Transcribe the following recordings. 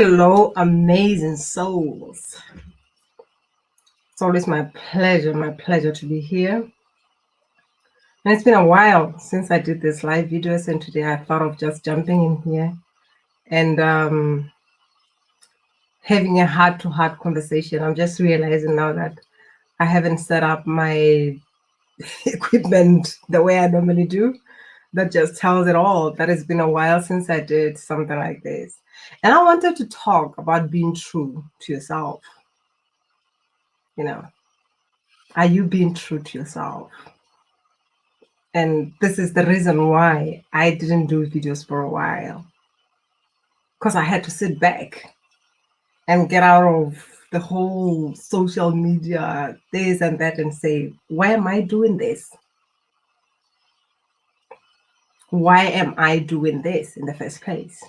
Hello, amazing souls. It's always my pleasure to be here. And it's been a while since I did this live videos, and today I thought of just jumping in here and having a heart-to-heart conversation. I'm just realizing now that I haven't set up my equipment the way I normally do. That just tells it all, that it's been a while since I did something like this. And I wanted to talk about being true to yourself. You know, are you being true to yourself? And this is the reason why I didn't do videos for a while, because I had to sit back and get out of the whole social media, this and that, and say, why am I doing this? Why am I doing this in the first place?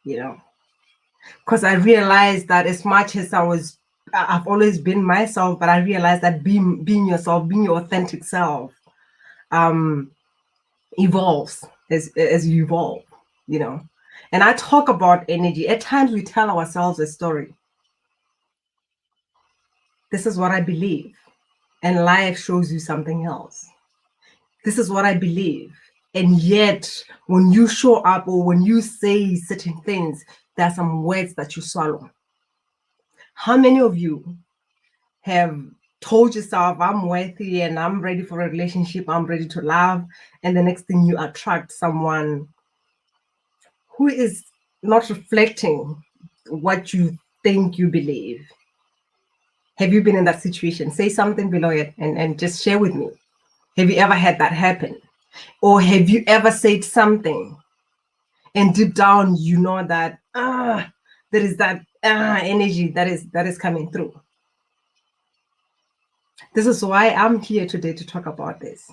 You know, because I realized that as much as I've always been myself, but I realized that being yourself, being your authentic self, evolves as you evolve, you know. And I talk about energy. At times we tell ourselves a story. This is what I believe. And life shows you something else. This is what I believe. And yet, when you show up or when you say certain things, there are some words that you swallow. How many of you have told yourself, I'm worthy and I'm ready for a relationship, I'm ready to love, and the next thing you attract someone who is not reflecting what you think you believe? Have you been in that situation? Say something below it and just share with me. Have you ever had that happen? Or have you ever said something and deep down you know that there is that energy that is coming through? This is why I'm here today to talk about this.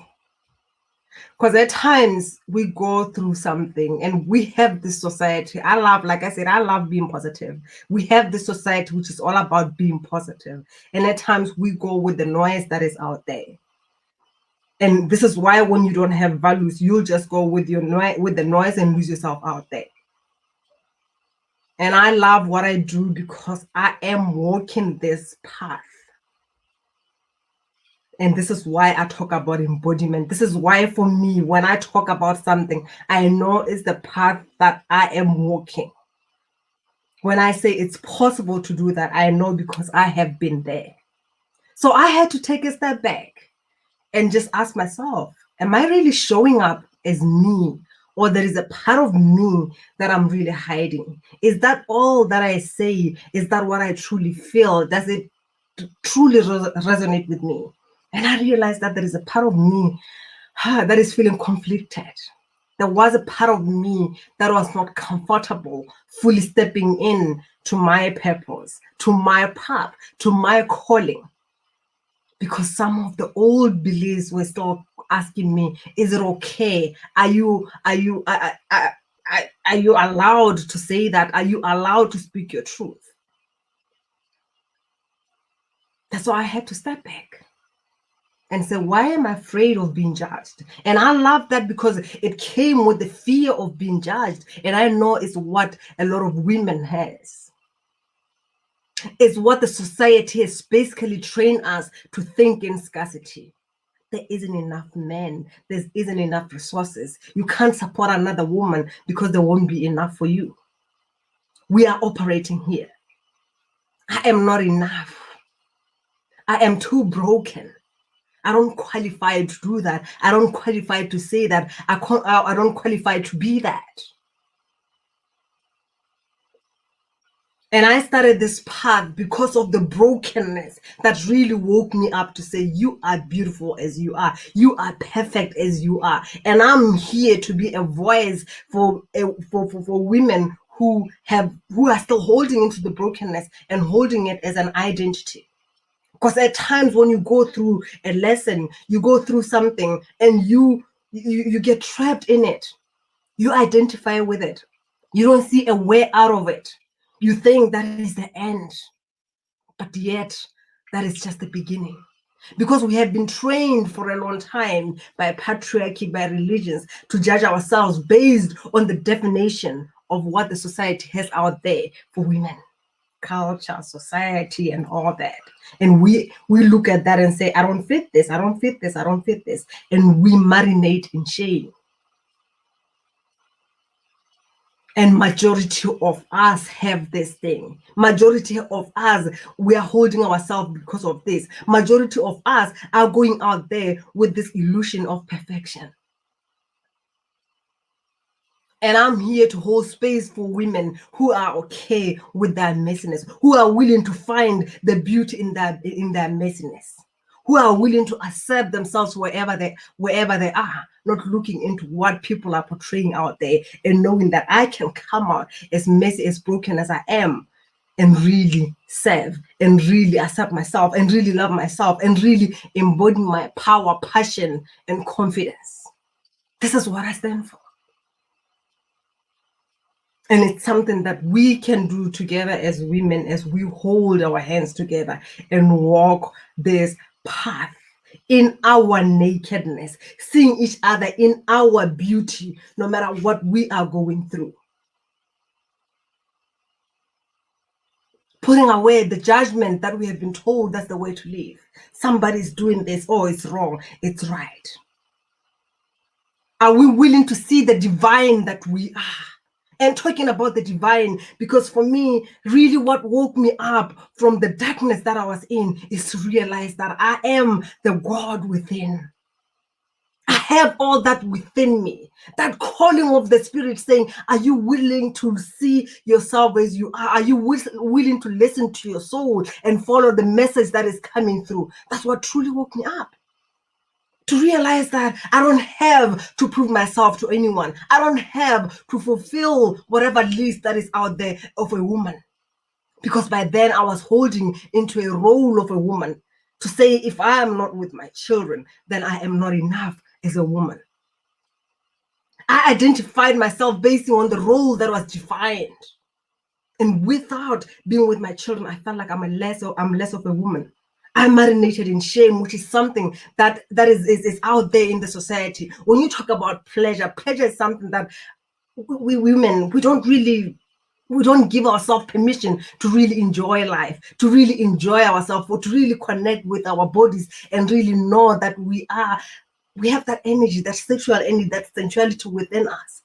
Because at times we go through something and we have this society. Like I said, I love being positive. We have this society which is all about being positive. And at times we go with the noise that is out there. And this is why when you don't have values, you'll just go with the noise and lose yourself out there. And I love what I do because I am walking this path. And this is why I talk about embodiment. This is why for me, when I talk about something, I know it's the path that I am walking. When I say it's possible to do that, I know because I have been there. So I had to take a step back and just ask myself, am I really showing up as me? Or there is a part of me that I'm really hiding? Is that all that I say? Is that what I truly feel? Does it truly resonate with me? And I realized that there is a part of me that is feeling conflicted. There was a part of me that was not comfortable fully stepping in to my purpose, to my path, to my calling. Because some of the old beliefs were still asking me, is it okay? Are you allowed to say that? Are you allowed to speak your truth? That's why I had to step back and say, why am I afraid of being judged? And I love that because it came with the fear of being judged. And I know it's what a lot of women has. It's what the society has basically trained us to think in scarcity. There isn't enough men. There isn't enough resources. You can't support another woman because there won't be enough for you. We are operating here. I am not enough. I am too broken. I don't qualify to do that. I don't qualify to say that. I don't qualify to be that. And I started this path because of the brokenness that really woke me up to say, you are beautiful as you are. You are perfect as you are. And I'm here to be a voice for women who are still holding into the brokenness and holding it as an identity. Because at times when you go through a lesson, you go through something and you get trapped in it. You identify with it. You don't see a way out of it. You think that is the end. But yet, that is just the beginning. Because we have been trained for a long time by patriarchy, by religions, to judge ourselves based on the definition of what the society has out there for women. Culture, society, and all that. And we look at that and say, I don't fit this, I don't fit this, I don't fit this. And we marinate in shame. And majority of us have this thing. Majority of us, we are holding ourselves because of this. Majority of us are going out there with this illusion of perfection. And I'm here to hold space for women who are okay with their messiness, who are willing to find the beauty in their messiness, who are willing to accept themselves wherever they are, not looking into what people are portraying out there, and knowing that I can come out as messy, as broken as I am, and really serve, and really accept myself, and really love myself, and really embody my power, passion, and confidence. This is what I stand for. And it's something that we can do together as women, as we hold our hands together and walk this path in our nakedness, seeing each other in our beauty, no matter what we are going through. Putting away the judgment that we have been told that's the way to live. Somebody's doing this, oh, it's wrong, it's right. Are we willing to see the divine that we are? And talking about the divine, because for me, really what woke me up from the darkness that I was in is to realize that I am the God within. I have all that within me, that calling of the Spirit saying, are you willing to see yourself as you are? Are you willing to listen to your soul and follow the message that is coming through? That's what truly woke me up. To realize that I don't have to prove myself to anyone. I don't have to fulfill whatever list that is out there of a woman. Because by then I was holding into a role of a woman to say, if I am not with my children, then I am not enough as a woman. I identified myself based on the role that was defined. And without being with my children, I felt like I'm less of a woman. I'm marinated in shame, which is something that is out there in the society. When you talk about pleasure is something that we women, we don't give ourselves permission to really enjoy life, to really enjoy ourselves, or to really connect with our bodies and really know that we have that energy, that sexual energy, that sensuality within us.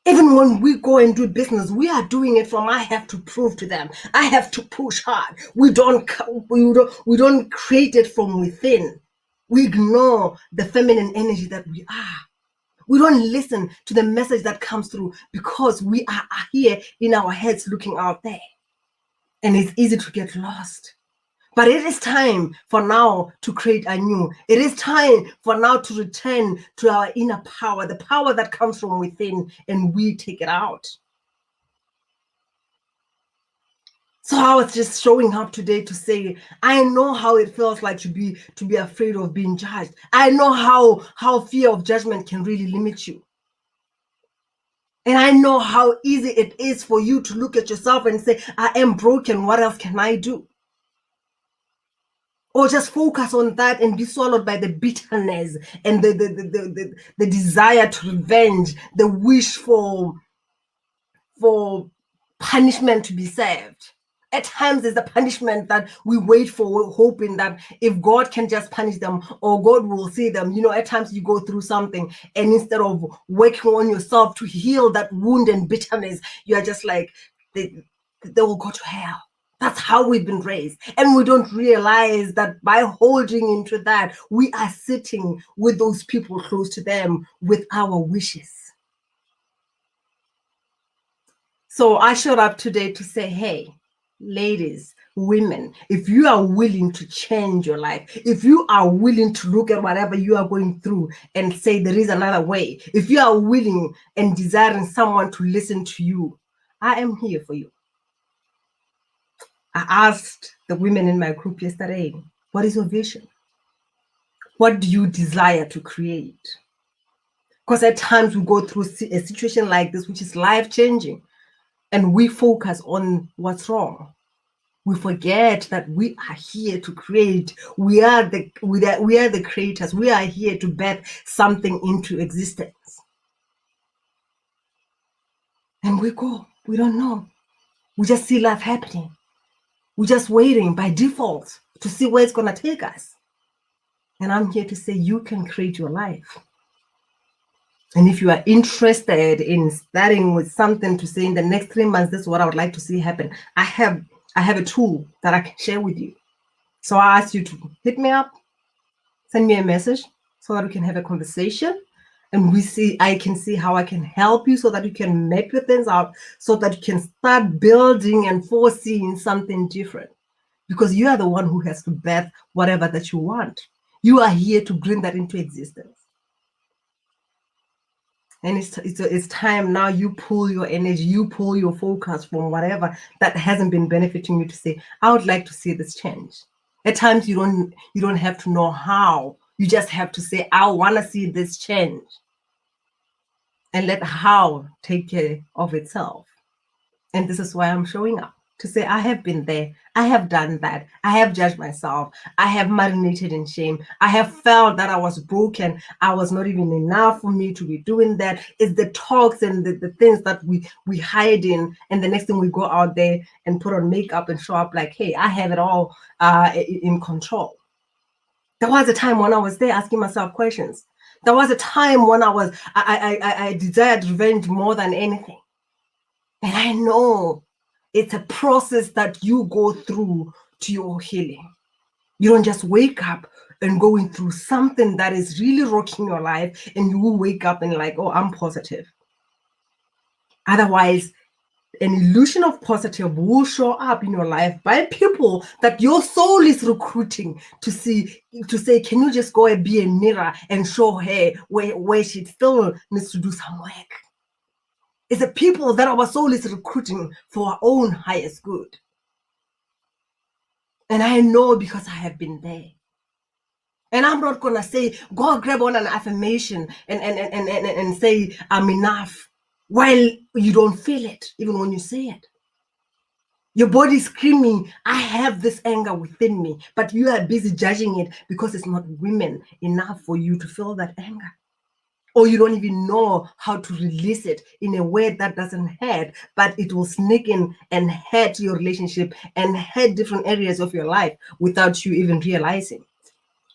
Even when we go and do business, we are doing it from I have to prove to them. I have to push hard. We don't create it from within. We ignore the feminine energy that we are. We don't listen to the message that comes through because we are here in our heads looking out there. And it's easy to get lost. But it is time for now to create anew. It is time for now to return to our inner power, the power that comes from within, and we take it out. So I was just showing up today to say, I know how it feels like to be afraid of being judged. I know how fear of judgment can really limit you. And I know how easy it is for you to look at yourself and say, I am broken. What else can I do? Or just focus on that and be swallowed by the bitterness and the desire to revenge, the wish for punishment to be served. At times, it's the punishment that we wait for, hoping that if God can just punish them or God will see them. You know, at times you go through something, and instead of working on yourself to heal that wound and bitterness, you are just like, they will go to hell. That's how we've been raised. And we don't realize that by holding into that, we are sitting with those people close to them with our wishes. So I showed up today to say, hey, ladies, women, if you are willing to change your life, if you are willing to look at whatever you are going through and say there is another way, if you are willing and desiring someone to listen to you, I am here for you. I asked the women in my group yesterday, what is your vision? What do you desire to create? Because at times we go through a situation like this, which is life-changing, and we focus on what's wrong. We forget that we are here to create. We are the creators. We are here to birth something into existence. And we go. We don't know. We just see life happening. We're just waiting by default to see where it's going to take us. And I'm here to say you can create your life. And if you are interested in starting with something to say in the next 3 months, this is what I would like to see happen. I have a tool that I can share with you. So I ask you to hit me up, send me a message so that we can have a conversation. And I can see how I can help you so that you can map your things out, so that you can start building and foreseeing something different. Because you are the one who has to birth whatever that you want. You are here to bring that into existence. And it's time now you pull your energy, you pull your focus from whatever that hasn't been benefiting you to say, I would like to see this change. At times you don't have to know how. You just have to say, I want to see this change. And let how take care of itself. And this is why I'm showing up, to say I have been there, I have done that, I have judged myself, I have marinated in shame, I have felt that I was broken, I was not even enough for me to be doing that. It's the talks and the things that we hide in, and the next thing we go out there and put on makeup and show up like, hey, I have it all in control. There was a time when I was there asking myself questions. There was a time when I desired revenge more than anything. And I know it's a process that you go through to your healing. You don't just wake up and going through something that is really rocking your life and you will wake up and like, oh, I'm positive. Otherwise, an illusion of positive will show up in your life by people that your soul is recruiting to say, can you just go and be a mirror and show her where she still needs to do some work? It's the people that our soul is recruiting for our own highest good. And I know because I have been there. And I'm not going to say, go grab on an affirmation and say, I'm enough, while you don't feel it, even when you say it. Your body is screaming, I have this anger within me, but you are busy judging it because it's not women enough for you to feel that anger. Or you don't even know how to release it in a way that doesn't hurt, but it will sneak in and hurt your relationship and hurt different areas of your life without you even realizing.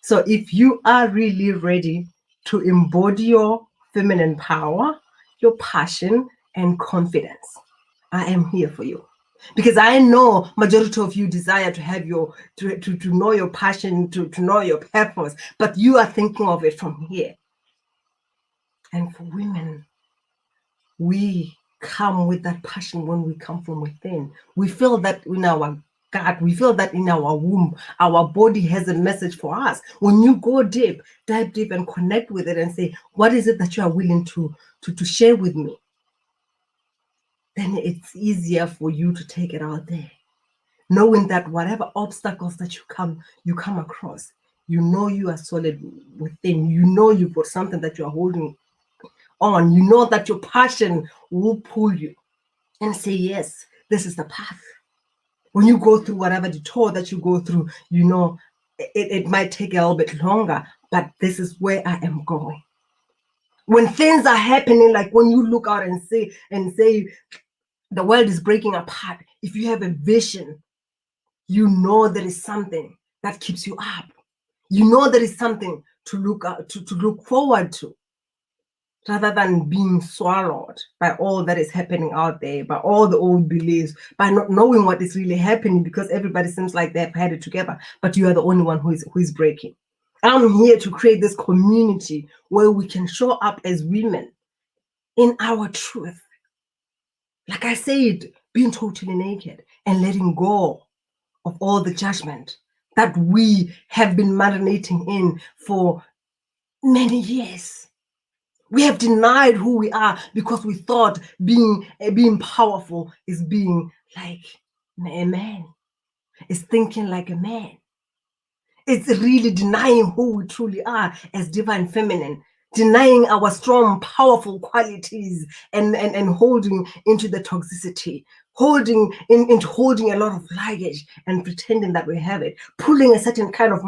So if you are really ready to embody your feminine power, your passion and confidence, I am here for you. Because I know majority of you desire to have to know your passion, to know your purpose, but you are thinking of it from here. And for women, we come with that passion when we come from within. We feel that in our gut, we feel that in our womb. Our body has a message for us. When you go deep, dive deep and connect with it and say, what is it that you are willing to share with me? Then it's easier for you to take it out there. Knowing that whatever obstacles that you come across, you know you are solid within. You know you've got something that you are holding on. You know that your passion will pull you and say, yes, this is the path. When you go through whatever detour that you go through, you know it might take a little bit longer, but this is where I am going. When things are happening, like when you look out and say the world is breaking apart, if you have a vision, you know there is something that keeps you up. You know there is something to look forward to, rather than being swallowed by all that is happening out there, by all the old beliefs, by not knowing what is really happening, because everybody seems like they've had it together, but you are the only one who is breaking. I'm here to create this community where we can show up as women in our truth. Like I said, being totally naked and letting go of all the judgment that we have been marinating in for many years. We have denied who we are because we thought being powerful is being like a man, is thinking like a man. It's really denying who we truly are as divine feminine, denying our strong, powerful qualities and holding into the toxicity, holding a lot of luggage and pretending that we have it, pulling a certain kind of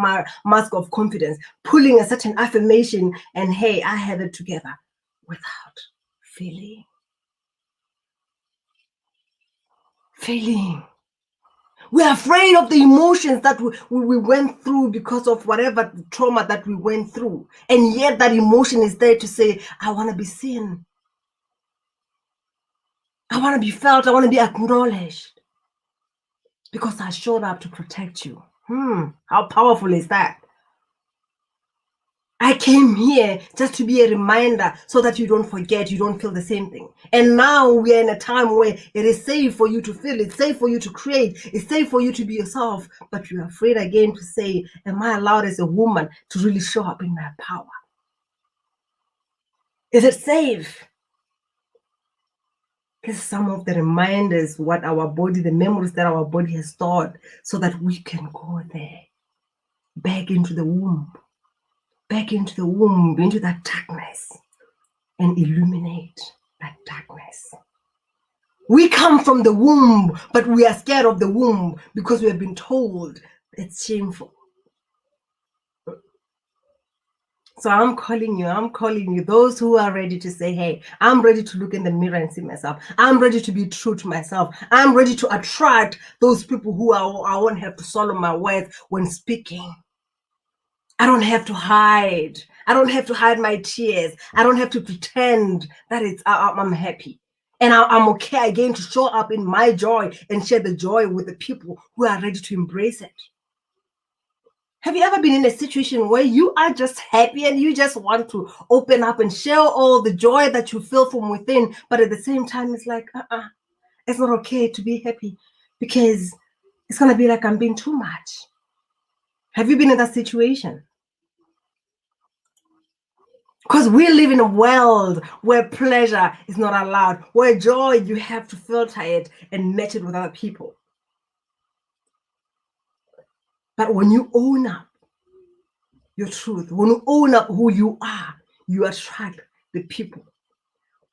mask of confidence, pulling a certain affirmation and, hey, I have it together, without feeling. feeling. We're afraid of the emotions that we went through because of whatever trauma that we went through. And yet that emotion is there to say, I want to be seen. I want to be felt. I want to be acknowledged. Because I showed up to protect you. How powerful is that? I came here just to be a reminder so that you don't forget, you don't feel the same thing. And now we are in a time where it is safe for you to feel, it's safe for you to create, it's safe for you to be yourself, but you're afraid again to say, am I allowed as a woman to really show up in my power? Is it safe? This is some of the reminders, what our body, the memories that our body has stored, so that we can go there, back into the womb. Back into the womb, into that darkness, and illuminate that darkness. We come from the womb, but we are scared of the womb because we have been told it's shameful. So I'm calling you, those who are ready to say, hey, I'm ready to look in the mirror and see myself. I'm ready to be true to myself. I'm ready to attract those people who I won't have to swallow my words when speaking. I don't have to hide. I don't have to hide my tears. I don't have to pretend that I'm happy. And I'm okay again to show up in my joy and share the joy with the people who are ready to embrace it. Have you ever been in a situation where you are just happy and you just want to open up and share all the joy that you feel from within, but at the same time, it's like, it's not okay to be happy because it's going to be like I'm being too much. Have you been in that situation? Because we live in a world where pleasure is not allowed, where joy, you have to filter it and match it with other people. But when you own up your truth, when you own up who you are, you attract the people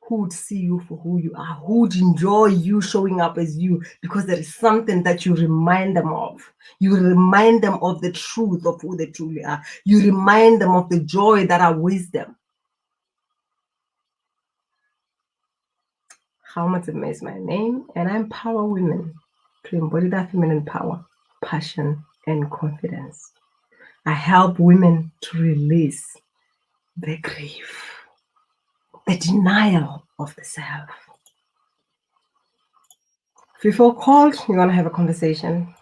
who would see you for who you are, who would enjoy you showing up as you, because there is something that you remind them of. You remind them of the truth of who they truly are. You remind them of the joy that are wisdom. Haumatsime is my name, and I empower women to embody that feminine power, passion, and confidence. I help women to release the grief, the denial of the self. If you feel called, you want to have a conversation,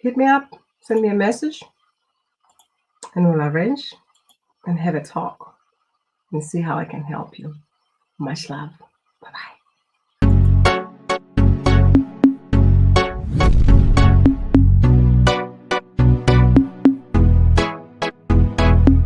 hit me up, send me a message, and we'll arrange and have a talk and see how I can help you. Much love. Bye-bye.